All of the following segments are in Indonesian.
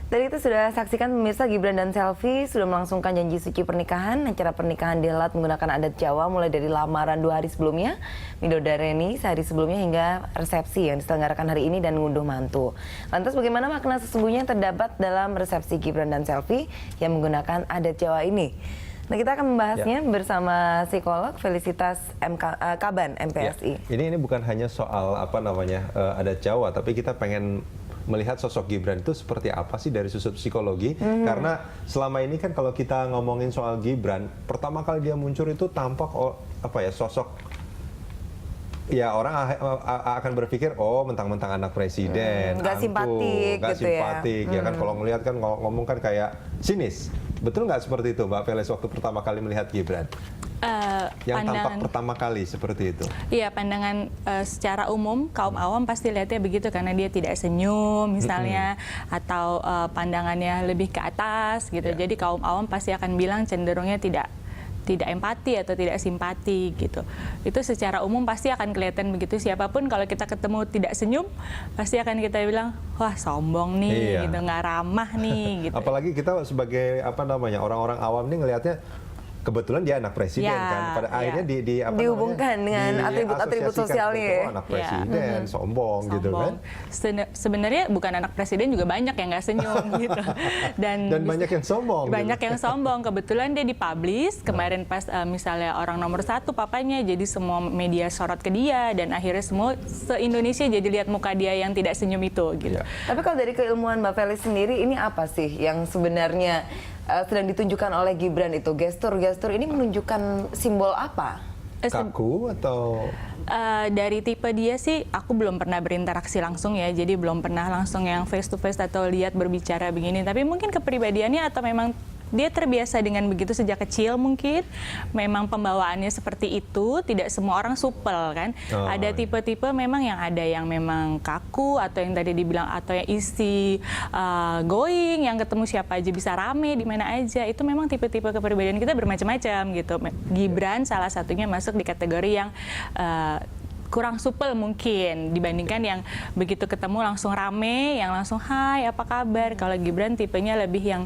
Tadi kita sudah saksikan pemirsa Gibran dan Selvi sudah melangsungkan janji suci pernikahan. Acara pernikahan dihelat menggunakan adat Jawa mulai dari lamaran 2 hari sebelumnya, midodareni sehari sebelumnya hingga resepsi yang diselenggarakan hari ini dan ngunduh mantu. Lantas bagaimana makna sesungguhnya yang terdapat dalam resepsi Gibran dan Selvi yang menggunakan adat Jawa ini? Nah, kita akan membahasnya bersama psikolog Felicitas Kaban, MPSI. Ya. Ini bukan hanya soal adat Jawa, tapi kita pengen melihat sosok Gibran itu seperti apa sih dari sudut psikologi. Karena selama ini kan kalau kita ngomongin soal Gibran, pertama kali dia muncul itu tampak sosok, ya orang akan berpikir mentang-mentang anak presiden, nggak simpatik nggak gitu simpatik ya kan, kalau ngelihat kan ngomong kan kayak sinis. Betul nggak seperti itu Mbak Felis waktu pertama kali melihat Gibran? Yang tampak pertama kali seperti itu. Iya, pandangan secara umum kaum awam pasti lihatnya begitu karena dia tidak senyum misalnya, atau pandangannya lebih ke atas gitu. Jadi kaum awam pasti akan bilang cenderungnya tidak empati atau tidak simpati gitu. Itu secara umum pasti akan kelihatan begitu. Siapapun kalau kita ketemu tidak senyum, pasti akan kita bilang, wah sombong nih, gitu, nggak ramah nih. Gitu. Apalagi kita sebagai orang-orang awam nih ngelihatnya, kebetulan dia anak presiden kan, pada akhirnya dihubungkan dengan atribut-atribut sosialnya. Anak presiden, sombong gitu kan. Sebenarnya bukan anak presiden juga banyak yang nggak senyum gitu. Dan banyak yang sombong. Banyak yang sombong. Kebetulan dia dipublish kemarin pas misalnya orang nomor 1 papanya, jadi semua media sorot ke dia dan akhirnya semua se-Indonesia jadi lihat muka dia yang tidak senyum itu gitu. Tapi kalau dari keilmuan Mbak Felis sendiri, ini apa sih yang sebenarnya sedang ditunjukkan oleh Gibran itu? Gestur-gestur ini menunjukkan simbol apa? Kaku atau? Dari tipe dia sih, aku belum pernah berinteraksi langsung ya, jadi belum pernah langsung yang face to face atau lihat berbicara begini. Tapi mungkin kepribadiannya atau memang dia terbiasa dengan begitu sejak kecil mungkin. Memang pembawaannya seperti itu, tidak semua orang supel kan. Ada tipe-tipe memang yang memang kaku atau yang tadi dibilang atau yang isi going, yang ketemu siapa aja bisa rame di mana aja. Itu memang tipe-tipe kepribadian kita bermacam-macam gitu. Gibran salah satunya masuk di kategori yang kurang supel mungkin dibandingkan yang begitu ketemu langsung rame, yang langsung hai apa kabar. Kalau Gibran tipenya lebih yang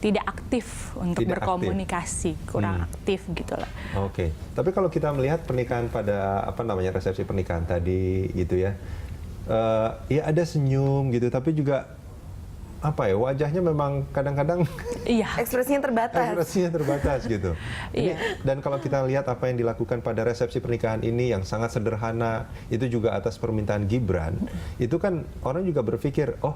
tidak aktif untuk berkomunikasi, kurang aktif gitu lah. Oke. Tapi kalau kita melihat pernikahan pada resepsi pernikahan tadi gitu ya, ya ada senyum gitu, tapi juga wajahnya memang kadang-kadang ekspresinya terbatas gitu. Dan kalau kita lihat apa yang dilakukan pada resepsi pernikahan ini yang sangat sederhana, itu juga atas permintaan Gibran, itu kan orang juga berpikir, oh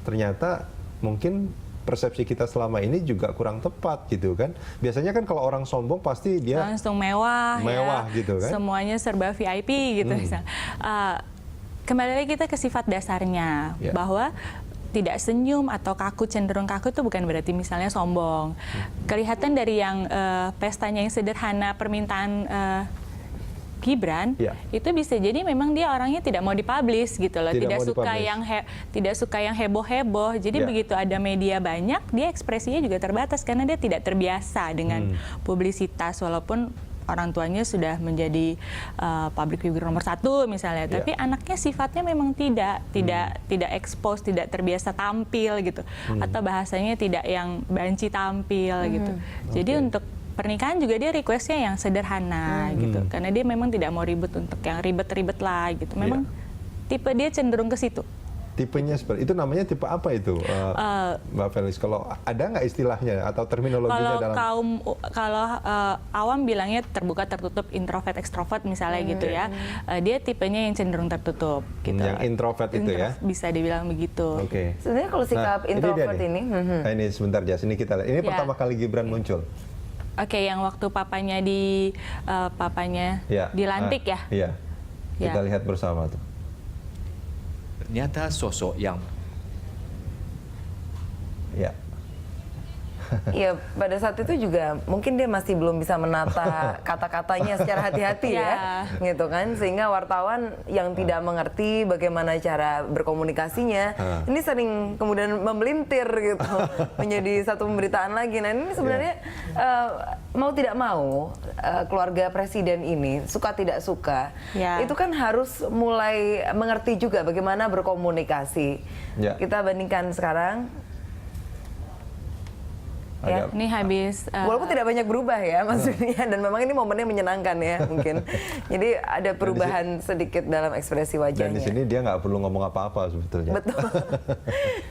ternyata mungkin persepsi kita selama ini juga kurang tepat gitu kan. Biasanya kan kalau orang sombong pasti dia langsung mewah gitu kan. Semuanya serba VIP gitu. Kembali lagi kita ke sifat dasarnya, bahwa tidak senyum atau kaku, cenderung kaku itu bukan berarti misalnya sombong. Kelihatan dari yang pestanya yang sederhana, permintaan Gibran, itu bisa jadi memang dia orangnya tidak mau dipublish gitu loh, tidak suka yang heboh-heboh. Jadi begitu ada media banyak, dia ekspresinya juga terbatas karena dia tidak terbiasa dengan publisitas, walaupun orang tuanya sudah menjadi public figure nomor 1 misalnya, tapi anaknya sifatnya memang tidak expose, tidak terbiasa tampil gitu, atau bahasanya tidak yang banci tampil gitu. Jadi untuk pernikahan juga dia requestnya yang sederhana gitu, karena dia memang tidak mau ribet untuk yang ribet-ribet lah gitu. Memang tipe dia cenderung ke situ. Tipenya seperti itu, namanya tipe apa itu, Mbak Felis? Kalau ada nggak istilahnya atau terminologinya dalam? Kalau awam bilangnya terbuka tertutup, introvert ekstrovert misalnya gitu ya. Dia tipenya yang cenderung tertutup gitu. Yang introvert itu ya? Bisa dibilang begitu. Oke. Sebenarnya kalau sikap introvert ini ini sebentar Jas, ini kita lihat. Ini pertama kali Gibran muncul. Oke, yang waktu papanya dilantik ya? Iya. Kita lihat bersama tuh. Ternyata sosok yang Iya, pada saat itu juga mungkin dia masih belum bisa menata kata-katanya secara hati-hati ya, gitu kan, sehingga wartawan yang tidak mengerti bagaimana cara berkomunikasinya, ini sering kemudian memelintir gitu, menjadi satu pemberitaan lagi. Nah ini sebenarnya mau tidak mau keluarga presiden ini suka tidak suka, itu kan harus mulai mengerti juga bagaimana berkomunikasi. Kita bandingkan sekarang. Ya. Ini habis walaupun tidak banyak berubah ya maksudnya, dan memang ini momennya menyenangkan ya mungkin. Jadi ada perubahan sedikit dalam ekspresi wajahnya. Dan di sini dia nggak perlu ngomong apa-apa sebetulnya. Betul.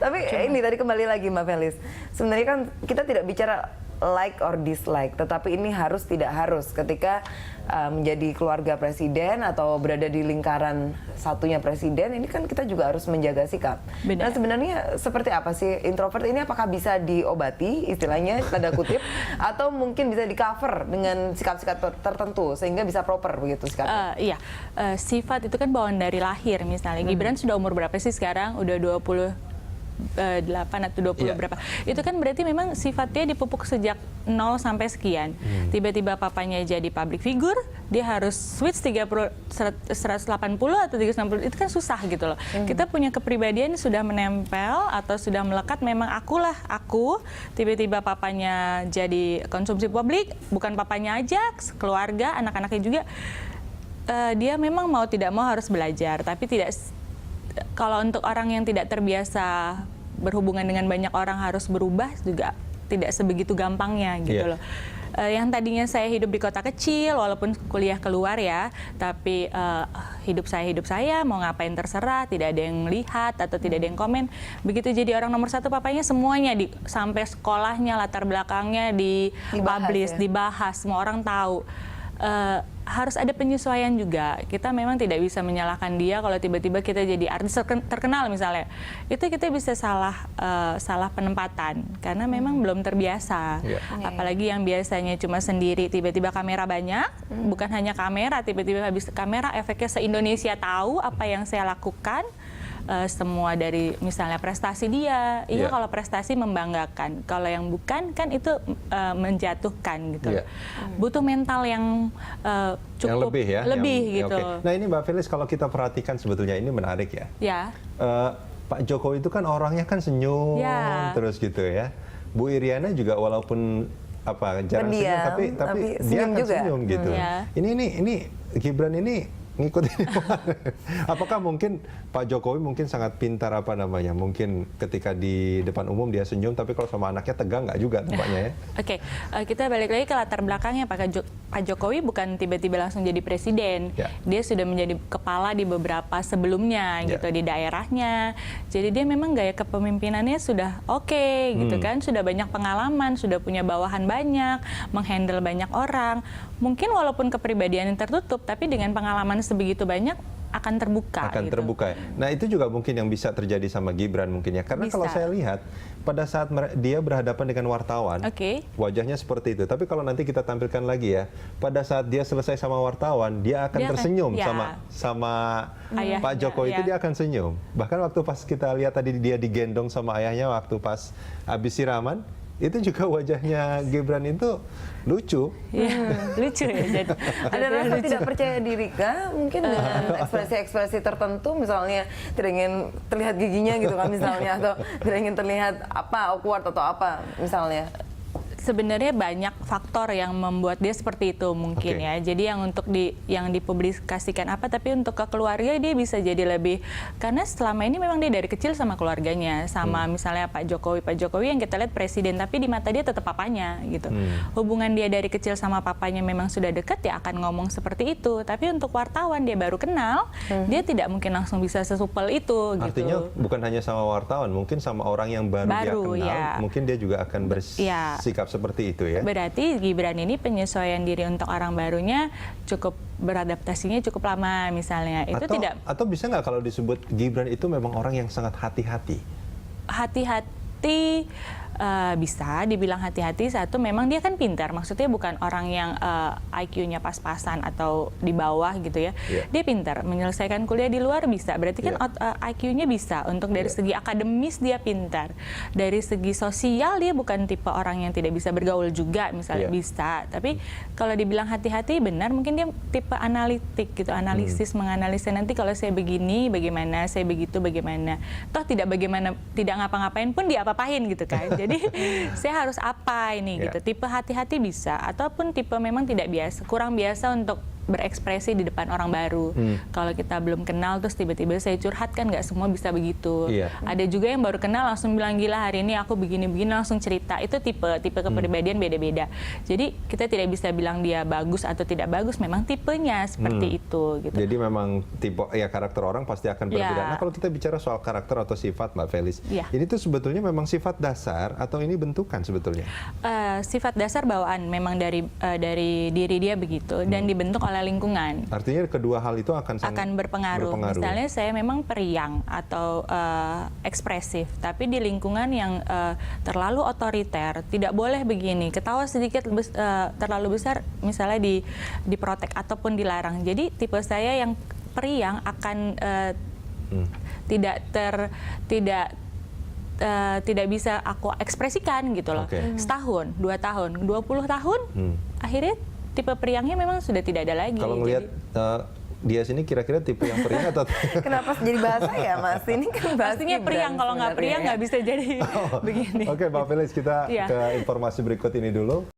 Tapi ini tadi kembali lagi Mbak Felis. Sebenarnya kan kita tidak bicara like or dislike, tetapi ini harus tidak harus ketika menjadi keluarga presiden atau berada di lingkaran satunya presiden, ini kan kita juga harus menjaga sikap. Nah sebenarnya seperti apa sih introvert ini, apakah bisa diobati istilahnya tanda kutip, atau mungkin bisa di cover dengan sikap-sikap tertentu sehingga bisa proper begitu sikapnya? Iya, sifat itu kan bawaan dari lahir misalnya. Gibran sudah umur berapa sih sekarang? Udah 8 atau 20 berapa. Itu kan berarti memang sifatnya dipupuk sejak 0 sampai sekian. Tiba-tiba papanya jadi public figure, dia harus switch 180 atau 360, itu kan susah gitu loh. Kita punya kepribadian sudah menempel atau sudah melekat, memang aku, tiba-tiba papanya jadi konsumsi publik, bukan papanya aja, keluarga, anak-anaknya juga. Dia memang mau tidak mau harus belajar, tapi tidak. Kalau untuk orang yang tidak terbiasa berhubungan dengan banyak orang harus berubah juga tidak sebegitu gampangnya gitu loh. Yang tadinya saya hidup di kota kecil, walaupun kuliah keluar ya, tapi hidup saya mau ngapain terserah, tidak ada yang melihat atau tidak ada yang komen. Begitu jadi orang nomor 1 papanya, semuanya sampai sekolahnya, latar belakangnya dipublish, dibahas, semua orang tahu. Harus ada penyesuaian juga. Kita memang tidak bisa menyalahkan dia kalau tiba-tiba kita jadi artis terkenal misalnya. Itu kita bisa salah penempatan karena memang belum terbiasa. Apalagi yang biasanya cuma sendiri, tiba-tiba kamera banyak, bukan hanya kamera, tiba-tiba habis kamera efeknya se-Indonesia tahu apa yang saya lakukan. Semua dari misalnya prestasi dia, kalau prestasi membanggakan, kalau yang bukan kan itu menjatuhkan gitu. Butuh mental yang cukup yang lebih gitu. Nah ini Mbak Felis, kalau kita perhatikan sebetulnya ini menarik ya. Pak Jokowi itu kan orangnya kan senyum terus gitu ya. Bu Iriana juga walaupun jarang senyum, tapi dia akan juga senyum gitu. Ini Gibran ini ngikutin. Apakah mungkin Pak Jokowi mungkin sangat pintar mungkin ketika di depan umum dia senyum, tapi kalau sama anaknya tegang nggak juga tampaknya ya? Kita balik lagi ke latar belakangnya. Pak Jokowi bukan tiba-tiba langsung jadi presiden. Dia sudah menjadi kepala di beberapa sebelumnya gitu di daerahnya. Jadi dia memang gaya kepemimpinannya sudah oke gitu kan, sudah banyak pengalaman, sudah punya bawahan banyak, menghandle banyak orang. Mungkin walaupun kepribadiannya tertutup, tapi dengan pengalaman sebegitu banyak akan terbuka. Terbuka. Nah itu juga mungkin yang bisa terjadi sama Gibran mungkin ya. Karena kalau saya lihat pada saat dia berhadapan dengan wartawan, wajahnya seperti itu. Tapi kalau nanti kita tampilkan lagi ya, pada saat dia selesai sama wartawan, dia akan tersenyum sama Pak Jokowi itu dia akan senyum. Bahkan waktu pas kita lihat tadi dia digendong sama ayahnya waktu pas habis siraman, itu juga wajahnya Gibran itu lucu. Lucu ya. Ada rasa tidak percaya diri kah? Mungkin dengan ekspresi-ekspresi tertentu, misalnya tidak ingin terlihat giginya gitu kan misalnya, atau tidak ingin terlihat awkward atau apa misalnya. Sebenarnya banyak faktor yang membuat dia seperti itu mungkin ya. Jadi yang dipublikasikan tapi untuk ke keluarga dia bisa jadi lebih, karena selama ini memang dia dari kecil sama keluarganya, sama misalnya Pak Jokowi yang kita lihat presiden, tapi di mata dia tetap papanya gitu. Hubungan dia dari kecil sama papanya memang sudah dekat, ya akan ngomong seperti itu. Tapi untuk wartawan dia baru kenal, dia tidak mungkin langsung bisa sesupel itu. Artinya bukan hanya sama wartawan, mungkin sama orang yang baru dia kenal, mungkin dia juga akan bersikap seperti itu ya. Berarti Gibran ini penyesuaian diri untuk orang barunya cukup beradaptasinya cukup lama misalnya. Itu atau bisa nggak kalau disebut Gibran itu memang orang yang sangat hati-hati? Hati-hati hati-hati. Bisa dibilang hati-hati, satu memang dia kan pintar, maksudnya bukan orang yang IQ-nya pas-pasan atau di bawah gitu ya. Dia pintar, menyelesaikan kuliah di luar bisa, berarti kan IQ-nya bisa. Untuk dari segi akademis dia pintar, dari segi sosial dia bukan tipe orang yang tidak bisa bergaul juga misalnya, bisa. Tapi kalau dibilang hati-hati, benar mungkin dia tipe analitik gitu, analisis, menganalisa nanti kalau saya begini bagaimana, saya begitu bagaimana, toh tidak ngapa-ngapain pun dia apa-apain gitu kan. Jadi saya harus apa ini gitu. Tipe hati-hati bisa, ataupun tipe memang tidak biasa, kurang biasa untuk berekspresi di depan orang baru. Kalau kita belum kenal terus tiba-tiba saya curhat, kan nggak semua bisa begitu. Ada juga yang baru kenal langsung bilang, gila hari ini aku begini-begini, langsung cerita. Itu tipe kepribadian beda-beda. Jadi kita tidak bisa bilang dia bagus atau tidak bagus, memang tipenya seperti itu gitu. Jadi memang tipe ya, karakter orang pasti akan berbeda. Nah, kalau kita bicara soal karakter atau sifat, Mbak Felis, ini tuh sebetulnya memang sifat dasar atau ini bentukan sebetulnya? Sifat dasar bawaan, memang dari diri dia begitu, dan dibentuk oleh lingkungan. Artinya kedua hal itu akan berpengaruh. Misalnya saya memang periang atau ekspresif, tapi di lingkungan yang terlalu otoriter, tidak boleh begini, ketawa sedikit terlalu besar misalnya diprotek ataupun dilarang. Jadi tipe saya yang periang akan tidak bisa aku ekspresikan gitu loh. Setahun, 2 tahun, 20 tahun, akhirnya tipe periangnya memang sudah tidak ada lagi. Kalau ngelihat dia sini kira-kira tipe yang periang atau Kenapa jadi bahasa ya, Mas? Ini kan bahasa pastinya periang, kalau nggak periang nggak bisa jadi begini. Oke, Mbak Felis, kita ke informasi berikut ini dulu.